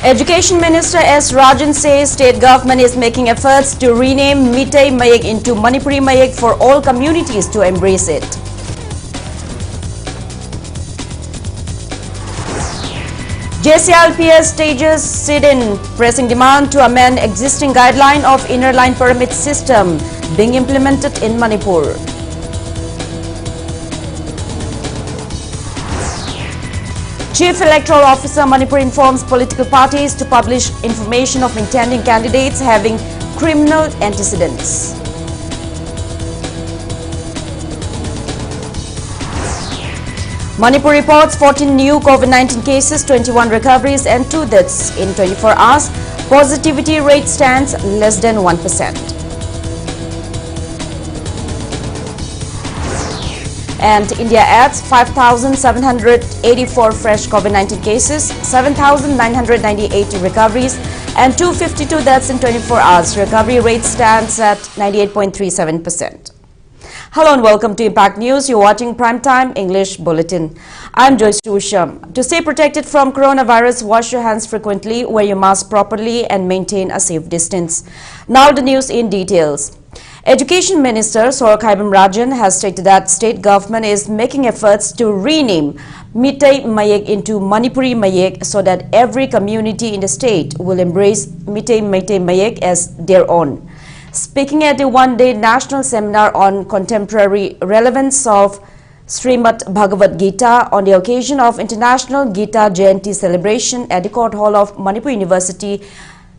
Education Minister S. Rajan says state government is making efforts to rename Meitei Mayek into Manipuri Mayek for all communities to embrace it. JCLPS stages sit-in, pressing demand to amend existing guideline of inner line permit system being implemented in Manipur. Chief Electoral Officer Manipur informs political parties to publish information of intending candidates having criminal antecedents. Manipur reports 14 new COVID-19 cases, 21 recoveries and 2 deaths in 24 hours. Positivity rate stands less than 1%. And India adds 5,784 fresh COVID-19 cases, 7,998 recoveries and 252 deaths in 24 hours. Recovery rate stands at 98.37%. Hello and welcome to Impact News. You're watching Primetime English Bulletin. I'm JOYSHREE. To stay protected from coronavirus, wash your hands frequently, wear your mask properly and maintain a safe distance. Now the news in details. Education Minister Sorokhaibam Rajan has stated that state government is making efforts to rename Meitei Mayek into Manipuri Mayek so that every community in the state will embrace Meitei Mayek as their own. Speaking at a one-day national seminar on contemporary relevance of Srimad Bhagavad Gita on the occasion of International Gita Jayanti celebration at the Court Hall of Manipur University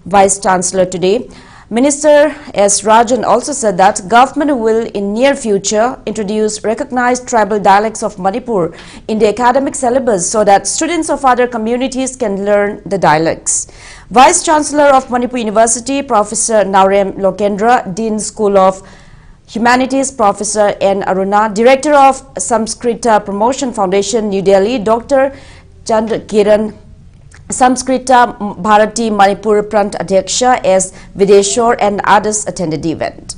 Vice Chancellor today, Minister S. Rajan also said that government will in near future introduce recognized tribal dialects of Manipur in the academic syllabus so that students of other communities can learn the dialects. Vice Chancellor of Manipur University, Professor Naurem Lokendra, Dean School of Humanities, Professor N. Aruna, Director of Samskrita Promotion Foundation, New Delhi, Dr. Chandra Kiran, Samskrita Bharati Manipur Prant Adhyaksha S. Videshwar and others attended the event.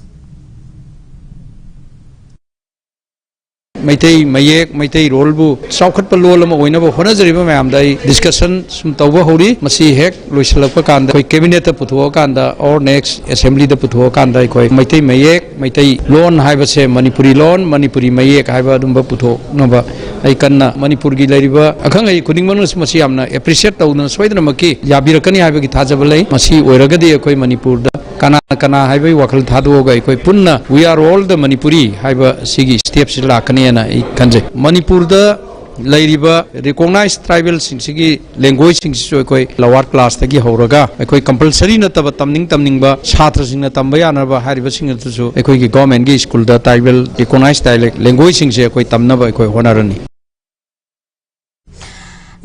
Meitei Mayek, Meitei Rolbu, South Palolama, Winaba, Honazariba, Mam, the discussion, some Toba Hori, Masi Hek, Luisalapakanda, Cabinet Putuokanda, or next Assembly the Putuokanda, Meitei Mayek, Meitei Loan, Hibase, Manipuri Loan, Manipuri Mayek, Hibadumba Puto, Nova, Aikana, Manipurgi Lariba, Akanga, Kudinmanus Masiamna, appreciate Taunan, Swadanamaki, Yabirakani Habitatabale, Masi, Weragadi, Koi Manipur. Kana highway wakal thadu koi punna we are all the Manipuri highway sigi steps lakani na kanje Manipur da lairiba recognized tribal sigi language sing koi lower class tagi horaga koi compulsory na taba tamning ba chhatra sing na tambaya na ba hariba sing tu koi ki government gi school da tribal recognized dialect language sing se koi tamna ba koi honarani.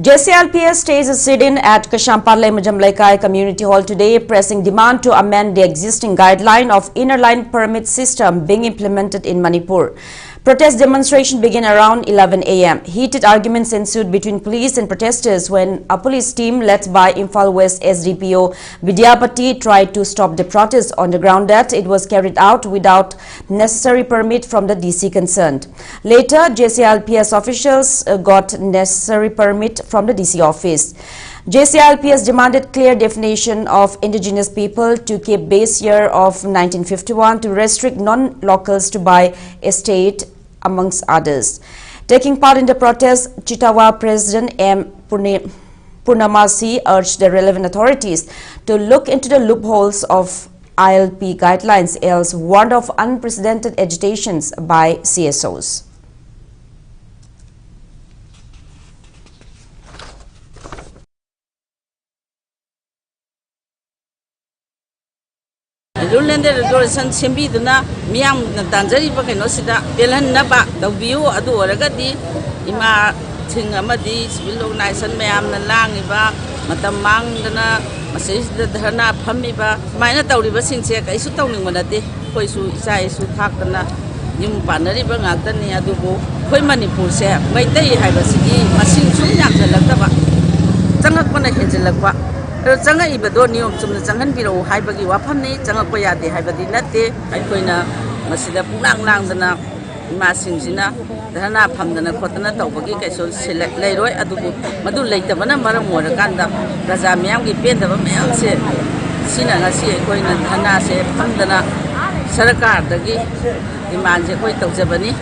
JCLPS stays a sit-in at Kashamparle Mujamlaikai Community Hall today, pressing demand to amend the existing guideline of inner line permit system being implemented in Manipur. Protest demonstration began around 11 a.m. Heated arguments ensued between police and protesters when a police team led by Imphal West SDPO Vidyapati tried to stop the protest on the ground that it was carried out without necessary permit from the DC concerned. Later, JCLPS officials got necessary permit from the DC office. JCLPS demanded clear definition of indigenous people to keep base year of 1951 to restrict non-locals to buy estate, amongst others. Taking part in the protest, Chitawa President M. Purnamasi urged the relevant authorities to look into the loopholes of ILP guidelines, else warned of unprecedented agitations by CSOs. Ruland resolution Simbi Duna, Miam Tanzari Bakanosida, Delan Naba, the view Adu Ragadi, Ima Tingamadi, Civil Nice and Mayam Langiba, Matamang Dana, Masis the Hana Pamiba, Minor Tauriba Sinsek, I should tell him when a day, Poisu Isai Sutakana, Yum Panari Bangatani Adubo, Koi Manipur, my day have a city, Masin Sunyam Lataba, Tanakwana Hedgelakwa. Janga ibado niom chumna jangan biro haibagi wafamni janga koya de haibadi natte aikoina masida pulang lang dana imasingina dharna phamdana khotana tawbagi kaiso leiroi adubu madu leitabana maram morakanda praja miyamgi pendaba mayam se sina ngasi koina dharna se phamdana sarakar dagi demand je koi tawjabani.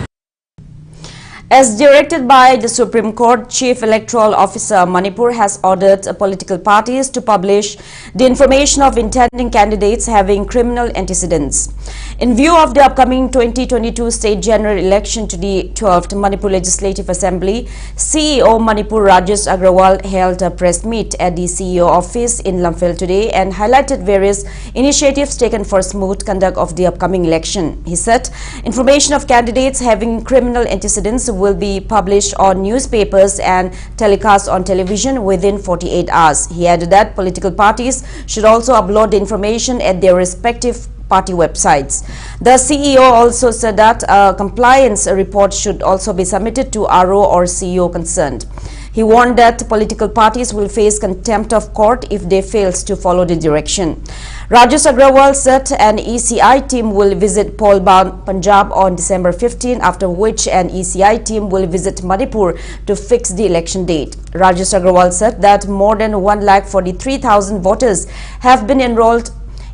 As directed by the Supreme Court, Chief Electoral Officer Manipur has ordered political parties to publish the information of intending candidates having criminal antecedents. In view of the upcoming 2022 state general election to the 12th Manipur Legislative Assembly, CEO Manipur Rajesh Agrawal held a press meet at the CEO office in Lamphel today and highlighted various initiatives taken for smooth conduct of the upcoming election. He said information of candidates having criminal antecedents will be published on newspapers and telecast on television within 48 hours. He added that political parties should also upload the information at their respective party websites. The CEO also said that a compliance report should also be submitted to RO or CEO concerned. He warned that political parties will face contempt of court if they fail to follow the direction. Rajesh Agrawal said an ECI team will visit Polban, Punjab on December 15, after which an ECI team will visit Manipur to fix the election date. Rajesh Agrawal said that more than 1,43,000 voters have been enrolled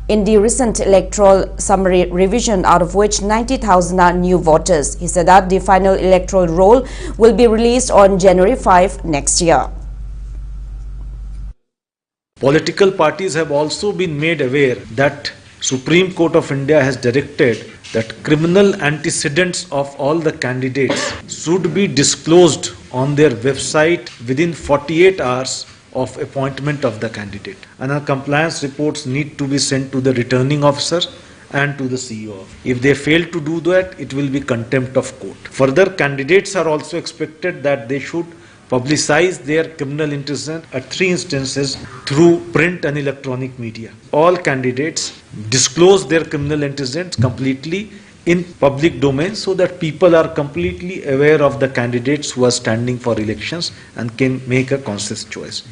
in the recent electoral summary revision, out of which 90,000 are new voters. He said that the final electoral roll will be released on January 5 next year. Political parties have also been made aware that Supreme Court of India has directed that criminal antecedents of all the candidates should be disclosed on their website within 48 hours of appointment of the candidate, and our compliance reports need to be sent to the returning officer and to the CEO. If they fail to do that, it will be contempt of court. Further, candidates are also expected that they should publicize their criminal antecedent at 3 instances through print and electronic media. All candidates disclose their criminal antecedents completely in public domain so that people are completely aware of the candidates who are standing for elections and can make a conscious choice.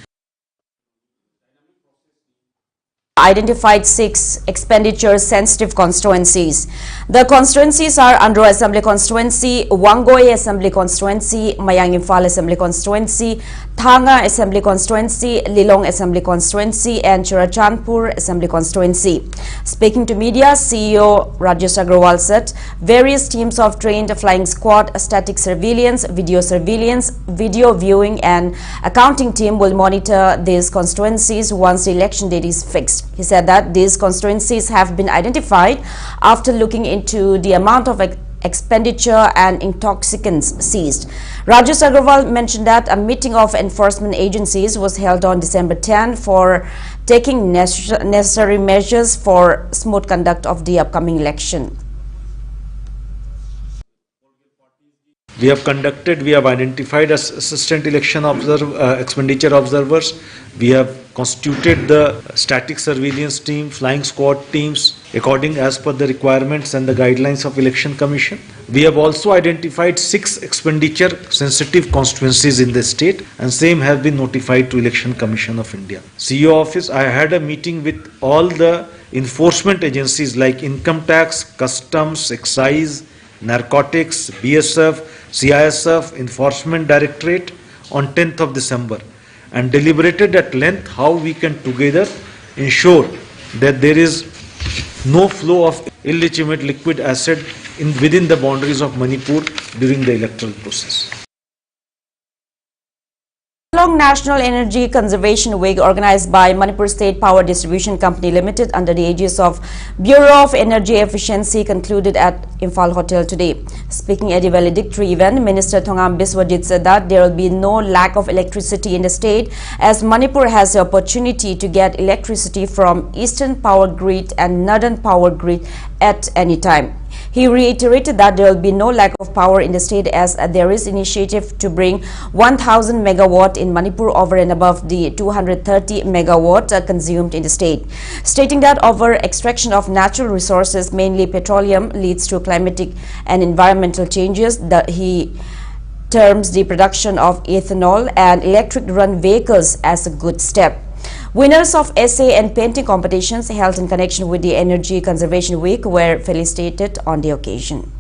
Identified 6 expenditure-sensitive constituencies. The constituencies are Andhra Assembly Constituency, Wangoi Assembly Constituency, Mayang Imphal Assembly Constituency, Thanga Assembly Constituency, Lilong Assembly Constituency, and Churachandpur Assembly Constituency. Speaking to media, CEO Rajesh Agrawal said various teams of trained flying squad, static surveillance, video viewing, and accounting team will monitor these constituencies once the election date is fixed. He said that these constituencies have been identified after looking into the amount of expenditure and intoxicants seized. Rajesh Agrawal mentioned that a meeting of enforcement agencies was held on December 10 for taking necessary measures for smooth conduct of the upcoming election. We have identified as assistant election expenditure observers. We have constituted the static surveillance team, flying squad teams, according as per the requirements and the guidelines of Election Commission. We have also identified 6 expenditure sensitive constituencies in the state, and same have been notified to Election Commission of India. CEO office, I had a meeting with all the enforcement agencies like income tax, customs, excise, narcotics, BSF, CISF, Enforcement Directorate on 10th of December and deliberated at length how we can together ensure that there is no flow of illegitimate liquid acid within the boundaries of Manipur during the electoral process. Long National Energy Conservation Week organized by Manipur State Power Distribution Company Limited under the aegis of Bureau of Energy Efficiency concluded at Imphal Hotel today. Speaking at the valedictory event, Minister Thongam Biswajit said that there will be no lack of electricity in the state as Manipur has the opportunity to get electricity from Eastern Power Grid and Northern Power Grid at any time. He reiterated that there will be no lack of power in the state as there is initiative to bring 1,000 megawatt in Manipur over and above the 230 megawatt consumed in the state, stating that over extraction of natural resources, mainly petroleum, leads to climatic and environmental changes. That he terms the production of ethanol and electric run vehicles as a good step. Winners of essay and painting competitions held in connection with the Energy Conservation Week were felicitated on the occasion.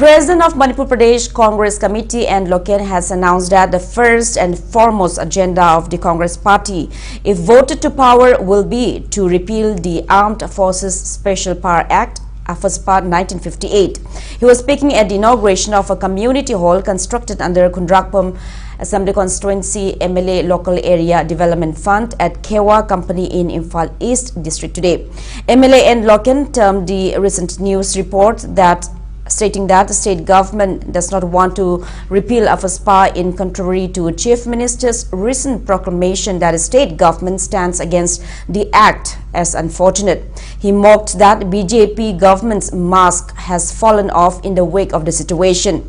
President of Manipur Pradesh Congress Committee and Loken has announced that the first and foremost agenda of the Congress party, if voted to power, will be to repeal the Armed Forces Special Power Act, AFSPA 1958. He was speaking at the inauguration of a community hall constructed under Kundrakpam Assembly Constituency MLA Local Area Development Fund at Kewa Company in Imphal East District today. MLA and Loken termed the recent news report that stating that the state government does not want to repeal AFSPA in contrary to Chief Minister's recent proclamation that the state government stands against the act as unfortunate. He mocked that BJP government's mask has fallen off in the wake of the situation.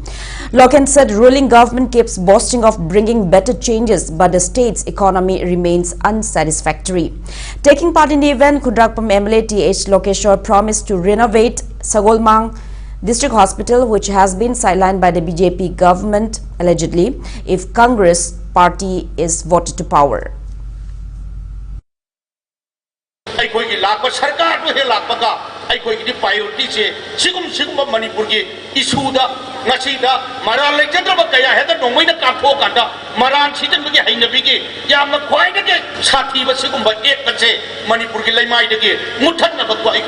Loken said ruling government keeps boasting of bringing better changes, but the state's economy remains unsatisfactory. Taking part in the event, Kundrakpam MLA T.H. Lokeshwar promised to renovate Sagolmang District Hospital, which has been sidelined by the BJP government, allegedly, if Congress party is voted to power. Manipur issue Nasida, Maran Legendra Kaya had no way to Kapokanda, Maran Chitan Hainabiki, Yama quite again, Sati was Sigum by 8 Manipur Lamai again, Mutana Bakwai,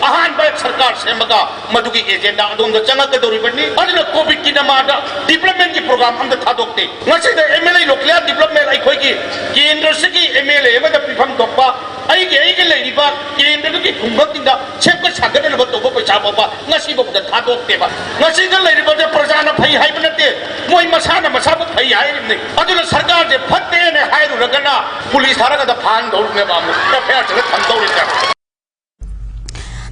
Ahan by Sarkar Semaga, Maduki agenda on the Janaka Doribani, other COVID Kinamada, development program on the Tadokte. Nasida MLA Local development like Kogi, Kendrosiki MLA, the Pipam Dopa. I gave a lady back in the conducting the Checker Sagan about the Bopa Chababa, Nasibo the Tato Teba. Nasi the lady about the Prasana Pay Hibernate, Moy Masana Masaba Pay Irene. Other than Sarkar, they put there in a high Ragana, Police Haraga the Pan,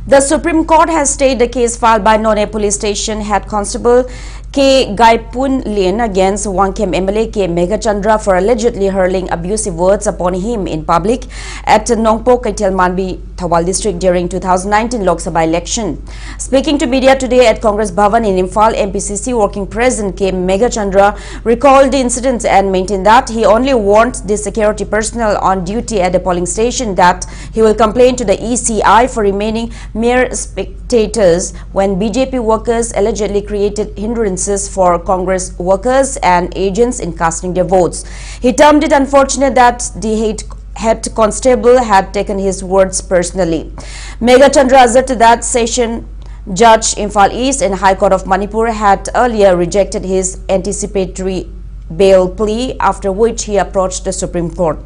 The Supreme Court has stayed the case filed by None Police Station Head Constable K. Gaipun Lin against Wangkem MLA K. Megachandra for allegedly hurling abusive words upon him in public at Nongpo Kaitel Manbi Thawal district during 2019 Lok Sabha election. Speaking to media today at Congress Bhavan in Imphal, MPCC working president K. Megachandra recalled the incident and maintained that he only warned the security personnel on duty at the polling station that he will complain to the ECI for remaining mere spectators when BJP workers allegedly created hindrances for Congress workers and agents in casting their votes. He termed it unfortunate that the head constable had taken his words personally. Megachandra asserted that Session Judge Imphal East and High Court of Manipur had earlier rejected his anticipatory bail plea, after which he approached the Supreme Court.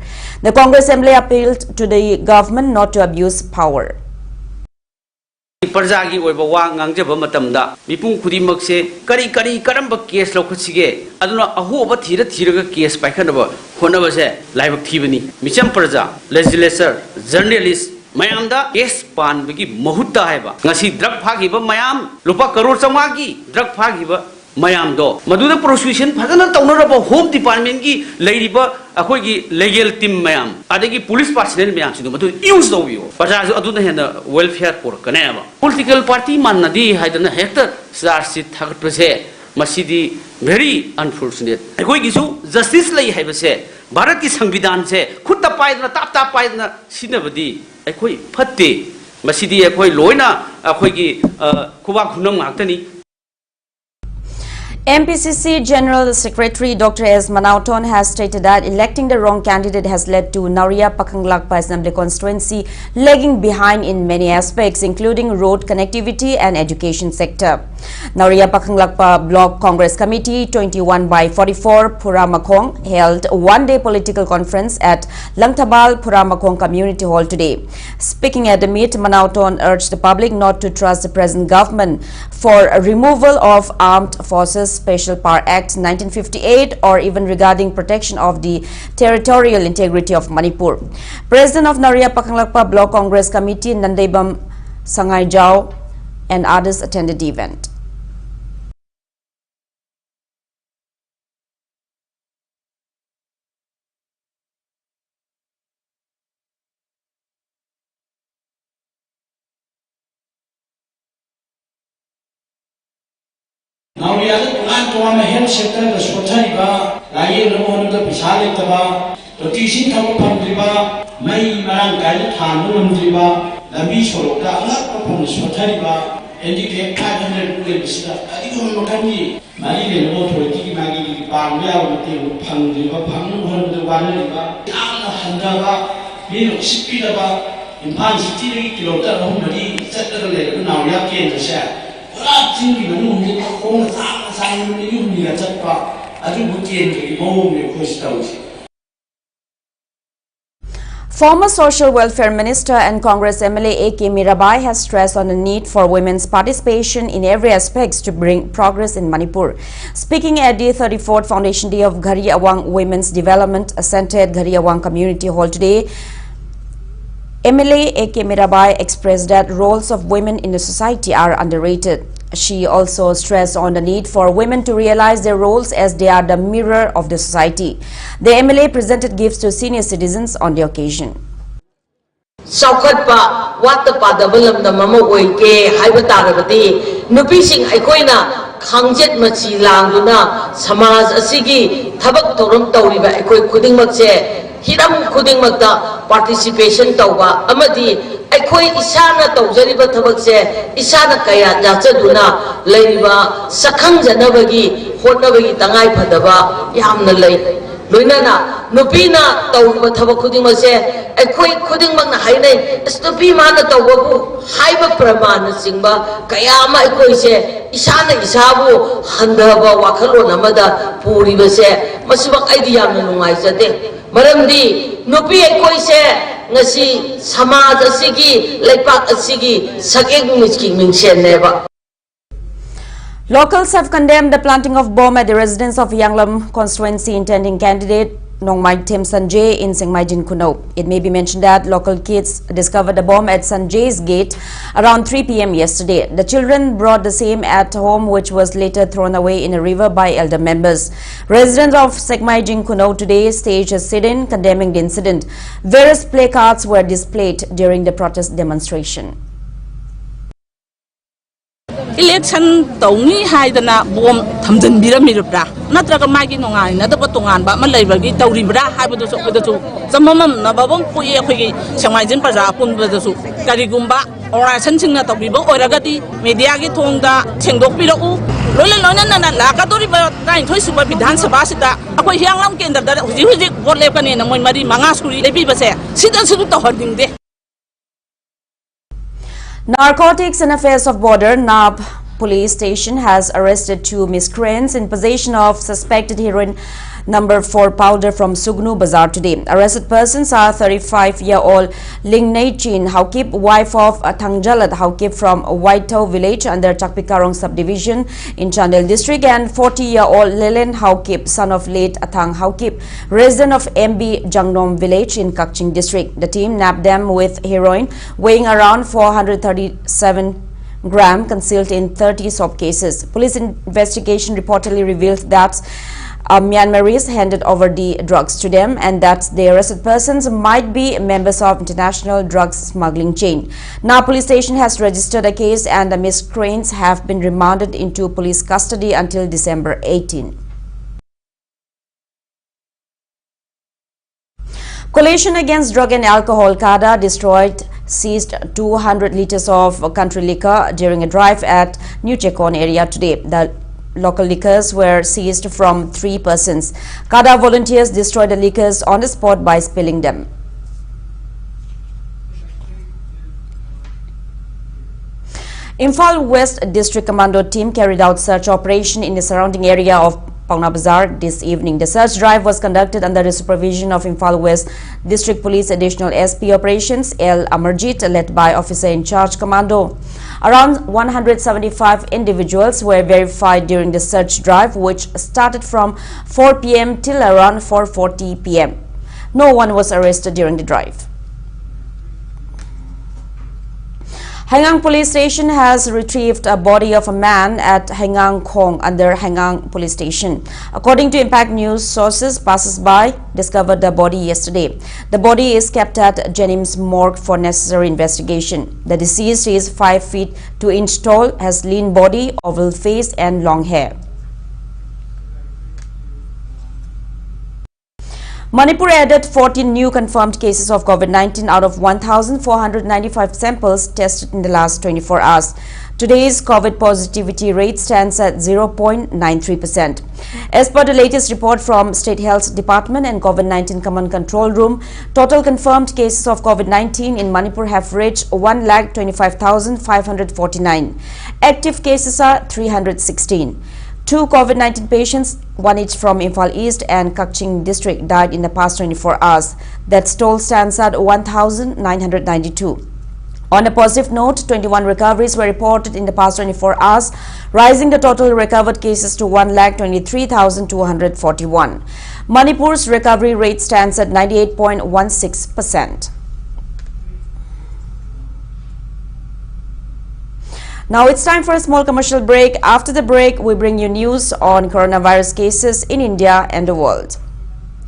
The Congress MLA appealed to the government not to abuse power. Parjagi oiba wa ngangjaba matamda mipung khudimакse kari karamba case lokhachige aduna ahoba thiraga case paikhanaba honabase laibak thibani micham parja legislature journalist mayamda case panbagi mahutta haiba ngasi drug phagiba mayam lupa crore chamagi drug phagiba mayam do maduda prosecution phajana taunaraba home department gi leiriba akhoi legal team mayam adagi police personnel mayam sidu madu use do yo parja aduna hena welfare por kaneba political party manadi haidana hector charge thakatpase masidi very unfortunate akhoi gisu justice lai haibase bharat ki samvidhan se khutta paidna tap paidna sinabadi akhoi phatte masidi akhoi loina akhoi gi kuba khunam ngaktani. MPCC General Secretary Dr. S. Manauton has stated that electing the wrong candidate has led to Naria Pakanglakpa Assembly constituency lagging behind in many aspects, including road connectivity and education sector. Naria Pakanglakpa Block Congress Committee 21/44 Puramakong held a one-day political conference at Langtabal Puramakong Community Hall today. Speaking at the meet, Manauton urged the public not to trust the present government for a removal of Armed Forces Special Power Act 1958 or even regarding protection of the territorial integrity of Manipur. President of Naria Pakanglakpa Block Congress Committee Nandaibam Sangai Jao and others attended the event. Now we are going to a health sector, the Sotariba, Laye Ramon, the Pisalitaba, the teaching of Pandriba, May Maranga, Hanum Driba, the Bishop, from Swatariba, and you get 500 grams. I don't know can be my authority, Maggie, Bangla, Pandiva, Pang, the Wanadiva, Handava, Milo, Spidava, in Pan City, Kilota, Homadi, Saturday, now Yaki and the Shah. What thing you know, you own a thousand, you need a tapa. I think we can home your questions. Former Social Welfare Minister and Congress MLA A.K. Mirabai has stressed on the need for women's participation in every aspect to bring progress in Manipur. Speaking at the 34th Foundation Day of Ghari Awang Women's Development Center at Ghari Awang Community Hall today, MLA A.K. Mirabai expressed that roles of women in the society are underrated. She also stressed on the need for women to realize their roles as they are the mirror of the society. The MLA presented gifts to senior citizens on the occasion. Saukhatpa watta padabalam da mama oike haiba tarabati nupising aikoina khangjet machi languna samaj asigi thabak toram tawriba aikoi khudingmakse hiram khudingmakta participation tawba amadi aikoi isana tawjariba thabakse isana kaya jachaduna leiba sakhang janabagi hotnabagi tangai phadaba yamna lei loinana nupina tawriba thabak khudingmakse aikoi khudingmakna hainai stupi mana tawbabu haiba pramana singba kaya ama aikoi se isana isabu handaba wakhalon amada puriba se masibak aidi yamna nungai jate maramdi nupi aikoi se ngasi samaj asigi leipak asigi sakeng miski mingsen neba. Locals have condemned the planting of bomb at the residence of Yanglam constituency intending candidate Nongmai Tim Sanjay in Singmaijin Kuno. It may be mentioned that local kids discovered the bomb at Sanjay's gate around 3 p.m. yesterday. The children brought the same at home, which was later thrown away in a river by elder members. Residents of Singmaijin Kuno today staged a sit-in condemning the incident. Various placards were displayed during the protest demonstration. Election tawni haidana bom thamjan biramirubra natraga magi nongai na daba tongan ba malaibagi tawribra haibadu so pedachu zamamam na babam puye khogi samaijin paja apun bedachu karigumba oration singna tawriba oragati media gi thongda sengdok pirau loilana na lakadori ba kain thoi suba bidhan sabha sita akoi hianglam kendra da huji huji vote lepkani na moi mari manga skuri lebi base sidan sidu tawhardingde. Narcotics and Affairs of Border NAB police station has arrested 2 miscreants in possession of suspected heroin number 4 powder from Sugnu Bazaar today. Arrested persons are 35-year-old Lingnei Chin Haukip, wife of Thangjalat Haukip from Waitau village under Chakpikarong subdivision in Chandel district, and 40-year-old Lelen Haukip, son of late Athang Haukip, resident of MB Jangnom village in Kakching district. The team nabbed them with heroin weighing around 437 grams concealed in 30 soap cases. Police investigation reportedly revealed that Myanmaris handed over the drugs to them and that the arrested persons might be members of international drugs smuggling chain. Now police station has registered a case and the miscreants have been remanded into police custody until December 18. Coalition Against Drug and Alcohol CADA seized 200 liters of country liquor during a drive at New Chekon area today. The local liquors were seized from 3 persons. CADA volunteers destroyed the liquors on the spot by spilling them. Imphal West District Commando team carried out search operation in the surrounding area of Paungna Bazaar this evening. The search drive was conducted under the supervision of Imphal West District Police Additional SP Operations L. Amarjit, led by Officer in Charge Commando. Around 175 individuals were verified during the search drive, which started from 4 p.m. till around 4:40 p.m. No one was arrested during the drive. Hengang Police Station has retrieved a body of a man at Hengang Khong under Hengang Police Station. According to Impact News sources, passers-by discovered the body yesterday. The body is kept at Jennings Morgue for necessary investigation. The deceased is 5 feet 2 inches tall, has lean body, oval face and long hair. Manipur added 14 new confirmed cases of COVID-19 out of 1,495 samples tested in the last 24 hours. Today's COVID positivity rate stands at 0.93%. As per the latest report from State Health Department and COVID-19 Command Control Room, total confirmed cases of COVID-19 in Manipur have reached 1,25,549. Active cases are 316. 2 COVID-19 patients, one each from Imphal East and Kakching district, died in the past 24 hours. That toll stands at 1,992. On a positive note, 21 recoveries were reported in the past 24 hours, rising the total recovered cases to 1,23,241. Manipur's recovery rate stands at 98.16%. Now it's time for a small commercial break. After the break, we bring you news on coronavirus cases in India and the world.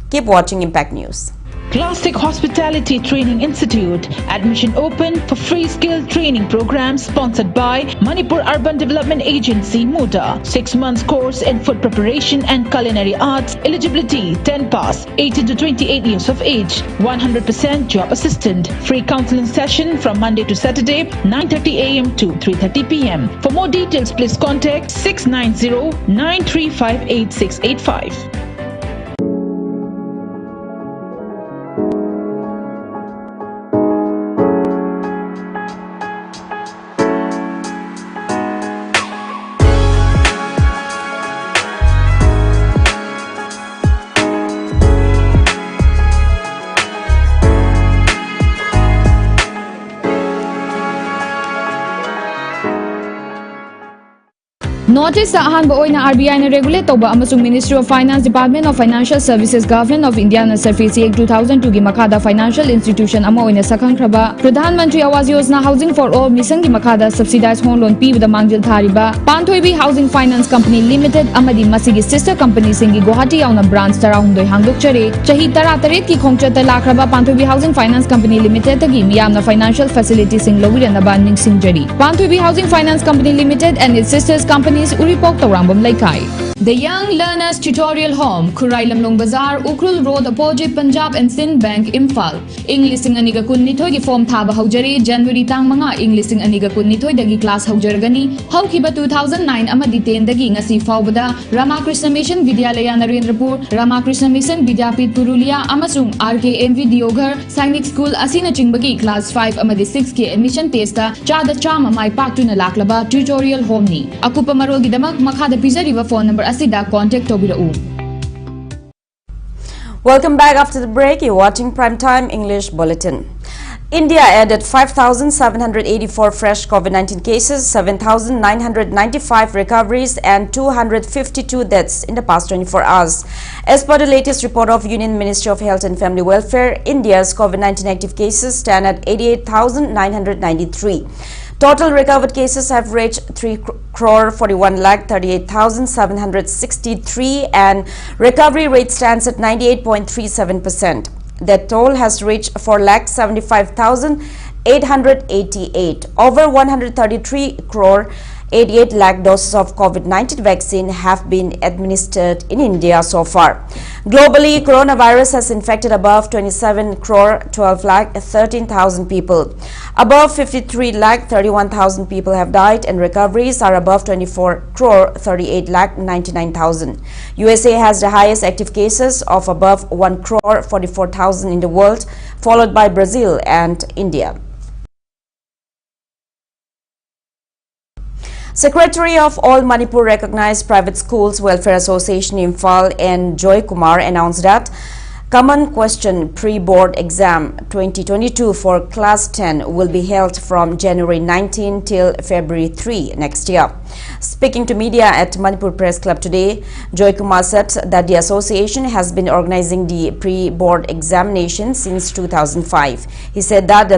Keep watching Impact News. Classic Hospitality Training Institute. Admission open for free skill training program sponsored by Manipur Urban Development Agency, MUDA. 6 months course in food preparation and culinary arts. Eligibility 10 pass, 18 to 28 years of age. 100% job assistant. Free counseling session from Monday to Saturday, 9:30 a.m. to 3:30 p.m. For more details, please contact 690-935-8685. Notice ahanba oina RBI na regulate toba amasung Ministry of Finance, Department of Financial Services, Government of India na Surface Act 2002 gi makada financial institution ama oina sakhangkraba Pradhan Mantri Awas Yojana Housing for All mission gi makada subsidized home loan pibada mangjil thariba Panthoibi Housing Finance Company Limited amadi masigi sister company singi Guwahati yauna branch tarahundoi hangdokchare chahi 13 ki khongchata lakraba Panthoibi Housing Finance Company Limited tagi miyamna financial facilities sing lowiranaba ningsingjari. Panthoibi Housing Finance Company Limited and its sisters companies Uripok Taurambam Laikai. The Young Learners Tutorial Home, Kurai Lamlong Bazaar, Ukrul Road, opposite Punjab and Sindh Bank, Imphal. Englising aniga kunnithoi gi form thaba haujari January tang manga Englising aniga kunnithoi dagi class haujargani. Haukiba 2009 amadi 10 dagi ngasi faubada Ramakrishna Mission Vidyalaya Narendrapur, Ramakrishna Mission Vidyapit Purulia amasung RKNV Dioghar Sainik School asina chingbagi class 5 amadi 6 ki admission test ta chada chama mai paktuna laklaba tutorial home ni. Akupa marol gidamak makhada pizariba phone number asida contact tobirau. Welcome back after the break. You're watching Primetime English Bulletin. India added 5,784 fresh COVID-19 cases, 7,995 recoveries and 252 deaths in the past 24 hours. As per the latest report of Union Ministry of Health and Family Welfare, India's COVID-19 active cases stand at 88,993. Total recovered cases have reached 3,41,38,763 and recovery rate stands at 98.37%. That toll has reached 4,75,888. Over 133 crore 88 lakh doses of COVID-19 vaccine have been administered in India so far. Globally, coronavirus has infected above 27 crore 12 lakh 13,000 people. Above 53 lakh 31,000 people have died and recoveries are above 24 crore 38 lakh 99,000. USA has the highest active cases of above 1 crore 44,000 in the world, followed by Brazil and India. Secretary of All Manipur Recognized Private Schools Welfare Association Imphal and Joy Kumar announced that Common Question Pre-Board Exam 2022 for Class 10 will be held from January 19 till February 3 next year. Speaking to media at Manipur Press Club today, Joy Kumar said that the association has been organizing the pre-board examination since 2005. He said that the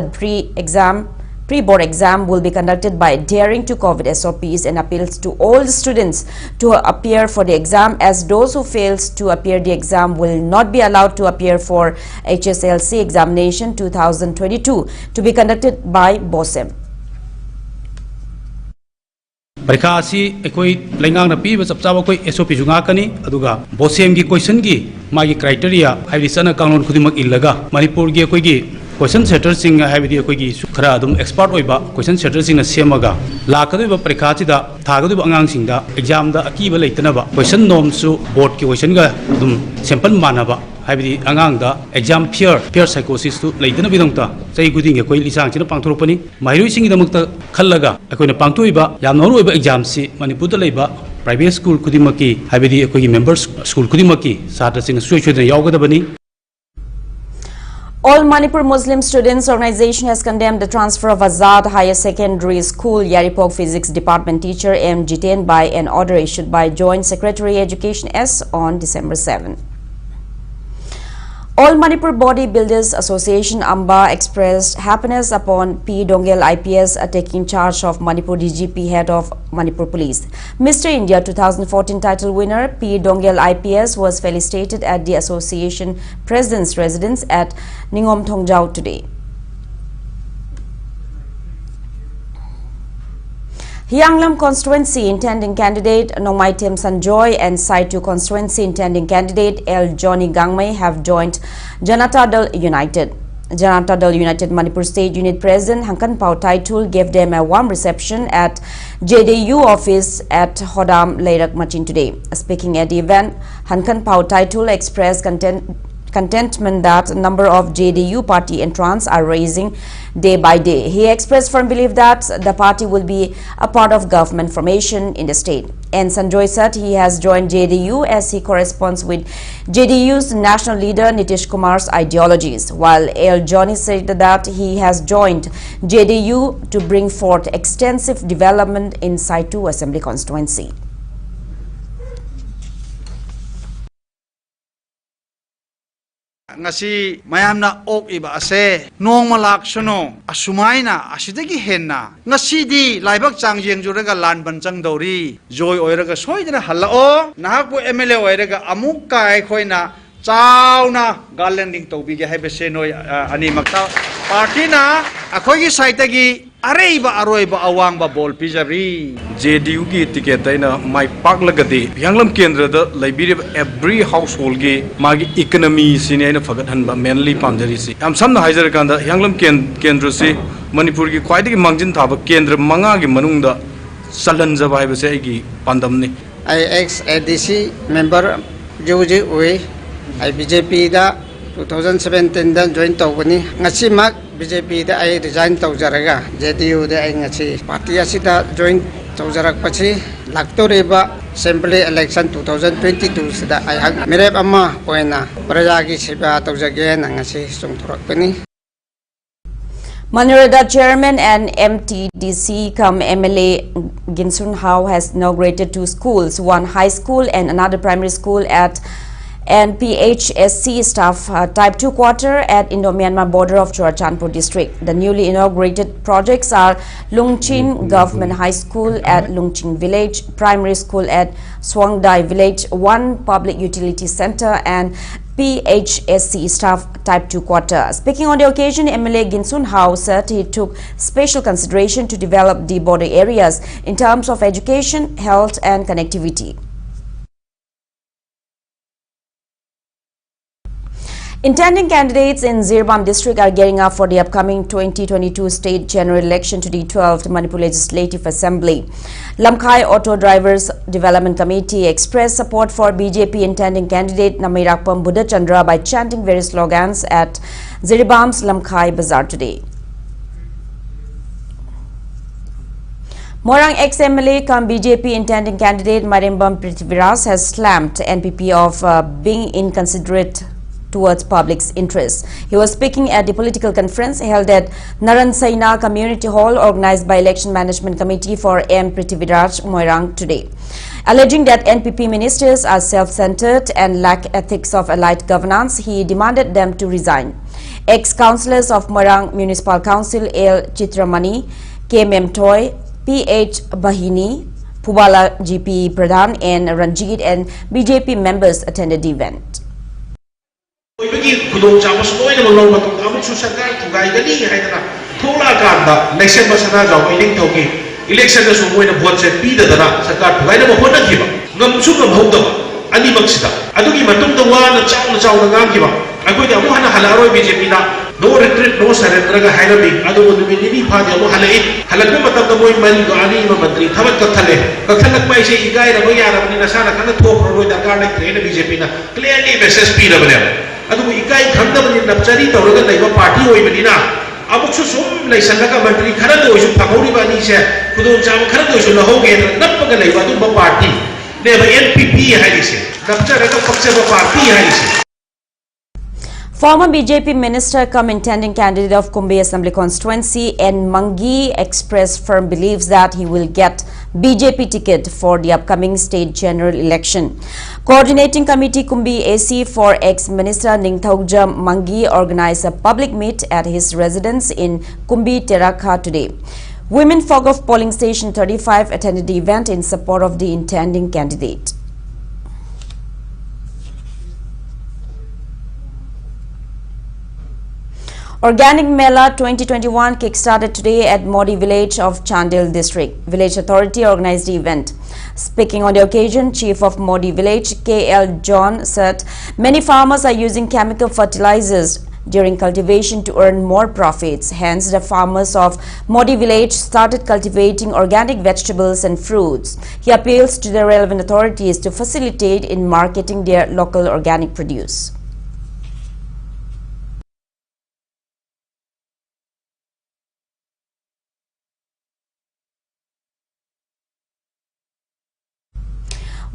pre-board exam will be conducted by adhering to COVID SOPs and appeals to all the students to appear for the exam, as those who fails to appear the exam will not be allowed to appear for HSLC examination 2022 to be conducted by BOSEM. Parikha asi ekoi lengang na pi ba chapcha ba koi SOP junga kani aduga BOSEM gi question gi मागी criteria हाइबि सना कानून खुदिमक इल्लगा मणिपुर गे कोइगी question shutter सिंग हाइबि कोइगी खरा अदुम expert ओइबा question shutter सिंग सेमगा लाकदोबा परीक्षा चिदा थागदोबा अंगांग सिंगदा exam दा अकीबा लेतनबा question norm सु board की question गा अदुम sample मानबा हाइबि अंगांग दा exam fear साइकोसिस तु लेतन बिदंगता चै गुदिंग कोइ लिसांग चिना पांथोरपनी माइरुइ सिंग दमकता खल्लगा अकोइना पांथोइबा याम नोर ओइबा एग्जाम सि मणिपुर दा लेबा प्राइवेट स्कूल खुदिमकी हाइबि अकोइगी मेंबर्स स्कूल खुदिमकी सात्र सिंग सुइछुदन यावगदबनी. All Manipur Muslim Students Organization has condemned the transfer of Azad Higher Secondary School Yaripok Physics Department teacher M. Jiten by an order issued by Joint Secretary Education S on December 7. All Manipur Bodybuilders Association Amba expressed happiness upon P. Dongel IPS taking charge of Manipur DGP head of Manipur Police. Mr. India 2014 title winner P. Dongel IPS was felicitated at the association president's residence at Ningom Thongjau today. Hyanglam constituency intending candidate Nomaitem Sanjoy and Saitu constituency intending candidate L. Johnny Gangmei have joined Janata Dal United. Janata Dal United Manipur State Unit President Hankan Pao Taitul gave them a warm reception at JDU office at Hodam Leirak Machin today. Speaking at the event, Hankan Pao Taitul expressed contentment that a number of JDU party entrants are rising day by day. He expressed firm belief that the party will be a part of government formation in the state. And Sanjoy said he has joined JDU as he corresponds with JDU's national leader Nitish Kumar's ideologies, while L. Johnny said that he has joined JDU to bring forth extensive development in Saitu Assembly constituency. ngasi mayamna ok iba ase nong malak suno asumaina asidagi henna ngasi di laibak changjeng juraga lan bancang dori joy oiraga soidana halao nahakbu MLA oiraga amuk kai khoina chauna galending tobi ge habe se noi ani makta party na akhoigi saitagi areiba aroiba awangba bol pijari JDU की ticket है ना माई पाक लगते यांगलम केंद्र the library every house hold के मागी economy सिने ना फगत हन मेनली पांजरी से हम सब ना हाइजर कांदा यांगलम केंद्र से मणिपुर की क्वाइट की मांगजिन था केंद्र मंगा के मनुंग द सलन जबाई बसे की पांदम ने आई एक्स एडीसी मेंबर जो वे आई बीजेपी दा 2017 दा ज्वाइन तौगनी ngasi mak BJP दा आई रिजाइन तौजरगा JDU दा आई ngasi पार्टी असिदा ज्वाइन तौजरक पछि लाक्तोरेबा असेंबली इलेक्शन 2022 सिदा आई हक मेरेब अम्मा ओइना प्रजागी सेवा तौजगे ngasi सुंथरकनी. Manirada Chairman and MTDC come MLA Ginsun Hao has inaugurated 2 schools, one high school and another primary school at NPHSC staff type 2 quarter at Indo-Myanmar border of Churachandpur district. The newly inaugurated projects are Lungchin Government High School at Lungchin Village, Primary School at Swangdai Village, one public utility center and PHSC staff type 2 quarter. Speaking on the occasion, MLA Ginsun Hao said he took special consideration to develop the border areas in terms of education, health and connectivity. Intending candidates in Zirbam district are gearing up for the upcoming 2022 state general election to the 12th Manipur Legislative Assembly. Lamkhai Auto Drivers Development Committee expressed support for BJP intending candidate Namirakpam Buddha Chandra by chanting various slogans at Zirbam's Lamkhai Bazaar today. Morang ex-MLA come BJP intending candidate Marimbam Prithviraj has slammed NPP of being inconsiderate towards public's interest. He was speaking at the political conference held at Naran Saina Community Hall organized by Election Management Committee for M. Prithviraj Moirang today. Alleging that NPP ministers are self-centered and lack ethics of allied governance, he demanded them to resign. Ex-councillors of Moirang Municipal Council L. Chitramani, K. Memtoy, P.H. Bahini, Pubala GP Pradhan and Ranjit and BJP members attended the event. Kudong Chamas Noy naman lang matong among susagay tugay gani haydana thola kanda election basana jaw iling thogi election na sumoy na buhat set pida dana sakar tugay na mahon nagiba ngam sugam hawda ꯑꯅꯤꯃꯛꯁꯤꯗ ꯑꯗꯨꯒꯤ ꯃꯇꯨꯡꯗ ꯋꯥꯅ ꯆꯥꯎꯅ ꯉꯥꯡꯈꯤꯕ ꯑꯩꯈꯣꯏꯗꯤ ꯑꯃꯨꯛ ꯍꯟꯅ ꯍꯜꯂꯛꯑꯔꯣꯏ ꯕꯤꯖꯦꯄꯤꯗ ꯅꯣ retreat ꯅꯣ ꯁꯔꯦꯟꯗꯔꯒ ꯍꯥꯏꯔꯝꯃꯤ ꯑꯗꯨꯕꯨ ꯅꯨꯃꯤꯠ ꯅꯤꯅꯤ ꯐꯥꯗꯤ ꯑꯃꯨꯛ ꯍꯜꯂꯛꯏ ꯍꯜꯂꯛꯄ ꯃꯇꯝꯗ ꯃꯣꯏ ꯃꯔꯤꯗꯣ ꯑꯅꯤꯃ ꯃꯟꯇ꯭ꯔꯤ ꯊꯕꯛ ꯀꯛꯊꯠꯂꯛꯄ ꯍꯥꯏꯁꯦ ꯏꯀꯥꯏꯔꯕ ꯌꯥꯔꯕꯅꯤ ꯅꯁꯥꯅ ꯈꯪꯅ ꯊꯣꯛꯈ꯭ꯔꯔꯣꯏ ꯗꯔꯀꯥꯔ ꯂꯩꯇ꯭ꯔꯦꯅ ꯕꯤꯖꯦꯄꯤꯅ ꯀ꯭ꯂꯤꯌꯔꯂꯤ ꯃꯦꯁꯦꯖ ꯄꯤꯔꯕꯅꯦꯕ ꯑꯗꯨꯕꯨ ꯏꯀꯥꯏ ꯈꯪꯗꯕꯅꯤ ꯅꯞꯆꯔꯤ ꯇꯧꯔꯒ ꯂꯩꯕ ꯄꯥꯔꯇꯤ ꯑꯣꯏꯕꯅꯤना ꯑꯃꯨꯛꯁꯨ ꯁꯨꯝ ꯂꯩꯁꯜꯂꯒ ꯃꯟꯇ꯭ꯔꯤ ꯈꯔꯗ ꯑꯣꯏꯁꯨ ꯐꯪꯍꯧꯔꯤꯕ ꯑꯅꯤꯁꯦ ꯈꯨꯗꯣꯡꯆꯥꯕ ꯈꯔꯗ ꯑꯣꯏꯁꯨ ꯂꯧꯍꯧꯒꯦꯅ ꯅꯞꯄꯒ ꯂꯩꯕ ꯑꯗꯨꯝꯕ ꯄꯥꯔꯇꯤ ꯅꯦꯕ NPP ꯍꯥꯏꯔꯤꯁꯦ ꯅꯞꯆꯔꯒ ꯄꯛꯆꯕ party ꯍꯥꯏꯔꯤꯁే. Former BJP minister cum intending candidate of Kumbi Assembly constituency N. Mangi expressed firm beliefs that he will get BJP ticket for the upcoming state general election. Coordinating committee Kumbi AC for ex-minister Ningthaugja Mangi organized a public meet at his residence in Kumbi Terakha today. Women folk of polling station 35 attended the event in support of the intending candidate. Organic Mela 2021 kick-started today at Modi village of Chandil district. Village authority organized the event. Speaking on the occasion, Chief of Modi village KL John said many farmers are using chemical fertilizers during cultivation to earn more profits. Hence, the farmers of Modi village started cultivating organic vegetables and fruits. He appeals to the relevant authorities to facilitate in marketing their local organic produce.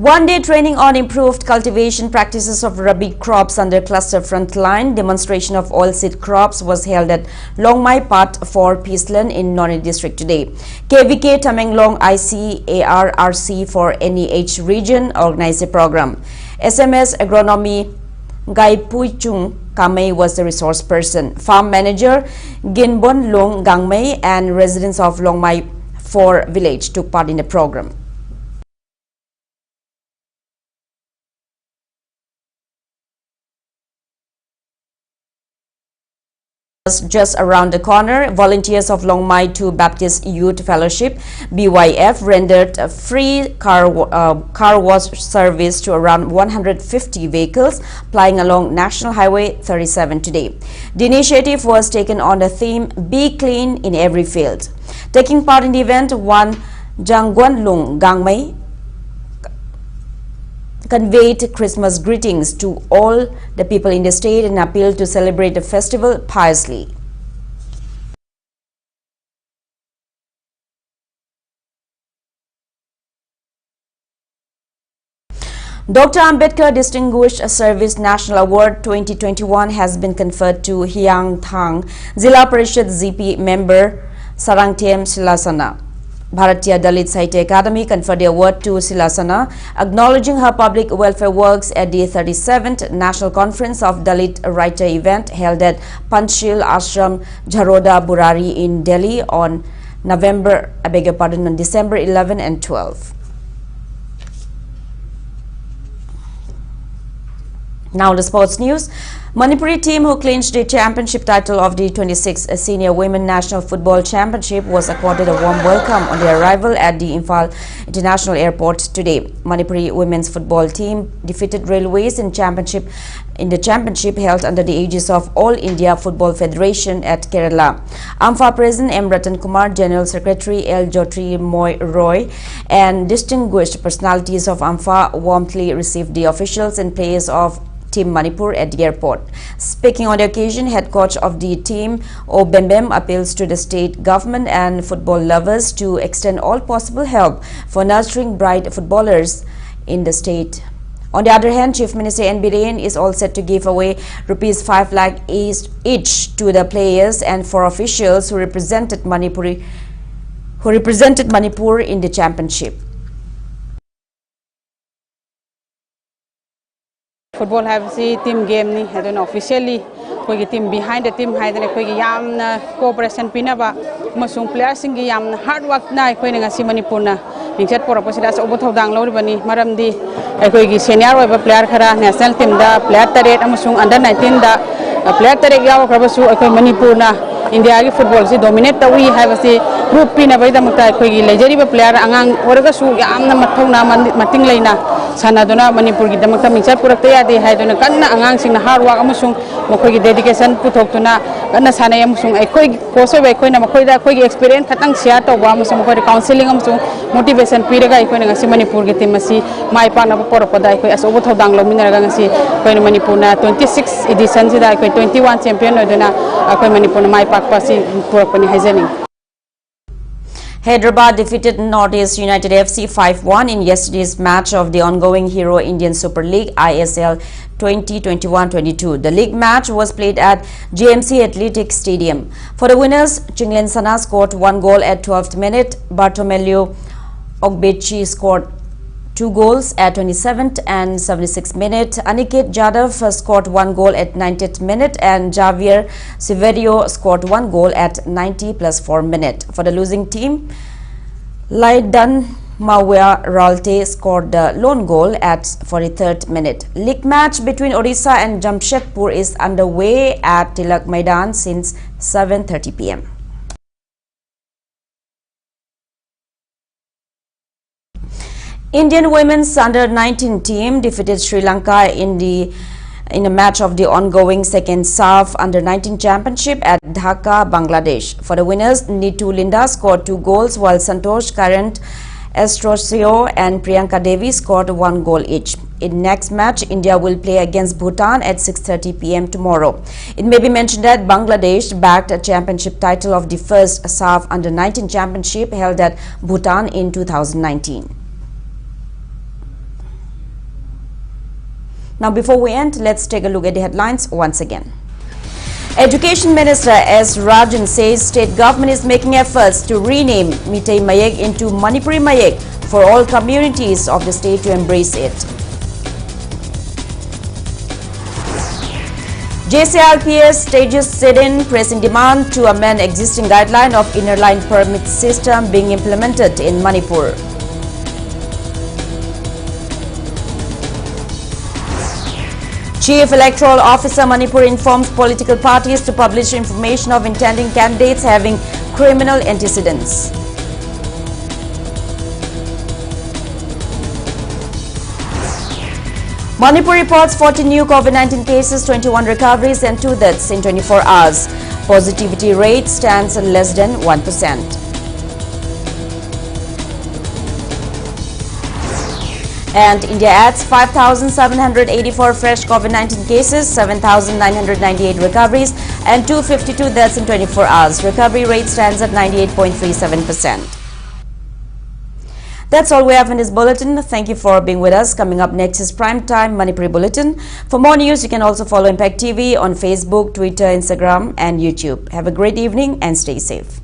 One-day training on improved cultivation practices of rabi crops under cluster frontline demonstration of oilseed crops was held at Longmai Pat for Peaceland in Noni district today. KVK Tamenglong ICARRC for NEH region organized a program. SMS Agronomy Gai Puichung Kamei was the resource person. Farm manager Ginbon Long Gangmei and residents of Longmai 4 village took part in the program. Just around the corner, volunteers of Longmai 2 Baptist Youth Fellowship BYF rendered a free car wash service to around 150 vehicles plying along National Highway 37 today. The initiative was taken on the theme Be Clean in Every Field. Taking part in the event, one Jangguan Lung Gangmei conveyed Christmas greetings to all the people in the state and appealed to celebrate the festival piously. Dr. Ambedkar Distinguished Service National Award 2021 has been conferred to Hyang Thang, Zilla Parishad ZP member Sarangthem Silasana. Bharatiya Dalit Sahitya Academy conferred the award to Silasana, acknowledging her public welfare works at the 37th National Conference of Dalit Writer event held at Panchshil Ashram, Jharoda, Burari in Delhi on December 11 and 12. Now the sports news. Manipuri team who clinched the championship title of the 26th Senior Women National Football Championship was accorded a warm welcome on their arrival at the Imphal International Airport today. Manipuri women's football team defeated Railways in the championship held under the aegis of All India Football Federation at Kerala. AMFA President M. Ratan Kumar, General Secretary L. Jotri Moy Roy and distinguished personalities of AMFA warmly received the officials and players of Team Manipur at the airport. Speaking on the occasion, head coach of the team, O. Bembem, appeals to the state government and football lovers to extend all possible help for nurturing bright footballers in the state. On the other hand, Chief Minister N. Biren is all set to give away Rs 5 lakh each to the players and for officials who represented Manipur in the championship. Football have team game ni officially koi team behind the team hai koi yamna cooperation pinaba masung players sing yamna hard work na koi ngasi Manipur na ningchat por posida sa ubot hodang lori bani maramdi koi gi senior oiba player khara national team da player taret amasung under 19 da player taret yaw krabasu koi Manipur na India ki football si dominate tawi hai basi group pina bai da makta koi gi lejari ba player angang oraga su yamna mathona mating leina sana dona Manipur gi damakta mingchar purak ya de hai dona kanna angang sing na hard work amusung mokoi gi dedication puthok tuna kanna sana amusung koi coach bai koi na mokoi da koi gi experience khatang share to ba amusung mokoi counseling amusung motivation piraga koi na ngasi Manipur gi team asi mai pa na por pada koi as obo thodang lo minara ngasi koi na Manipur na 26 edition si da koi 21 champion dona koi Manipur na mai pa si purak pani haizani. Hyderabad defeated Northeast United FC 5-1 in yesterday's match of the ongoing Hero Indian Super League ISL 2021-22. The league match was played at GMC Athletic Stadium. For the winners, Chinglen Sana scored 1 goal at 12th minute, Bartomeu Ogbechi scored 2 goals at 27th and 76th minute. Aniket Jadhav scored 1 goal at 90th minute and Javier Severio scored 1 goal at 90 plus 4 minute. For the losing team, Laidan Mawia Ralte scored the lone goal at 43rd minute. League match between Odisha and Jamshedpur is underway at Tilak Maidan since 7:30 p.m. Indian women's under-19 team defeated Sri Lanka in a match of the ongoing second SAF under-19 championship at Dhaka, Bangladesh. For the winners, Neetu Linda scored 2 goals while Santosh Karant, Estrosio and Priyanka Devi scored 1 goal each. In next match, India will play against Bhutan at 6:30 p.m. tomorrow. It may be mentioned that Bangladesh backed a championship title of the first SAF under-19 championship held at Bhutan in 2019. Now, before we end, let's take a look at the headlines once again. Education Minister S. Rajan says state government is making efforts to rename Meitei Mayek into Manipuri Mayek for all communities of the state to embrace it. JCRPS stages sit-in pressing demand to amend existing guideline of inner line permit system being implemented in Manipur. Chief Electoral Officer Manipur informs political parties to publish information of intending candidates having criminal antecedents. Manipur reports 40 new COVID-19 cases, 21 recoveries and 2 deaths in 24 hours. Positivity rate stands at less than 1%. And India adds 5,784 fresh COVID-19 cases, 7,998 recoveries and 252 deaths in 24 hours. Recovery rate stands at 98.37%. That's all we have in this bulletin. Thank you for being with us. Coming up next is Primetime Manipuri Bulletin. For more news, you can also follow Impact TV on Facebook, Twitter, Instagram and YouTube. Have a great evening and stay safe.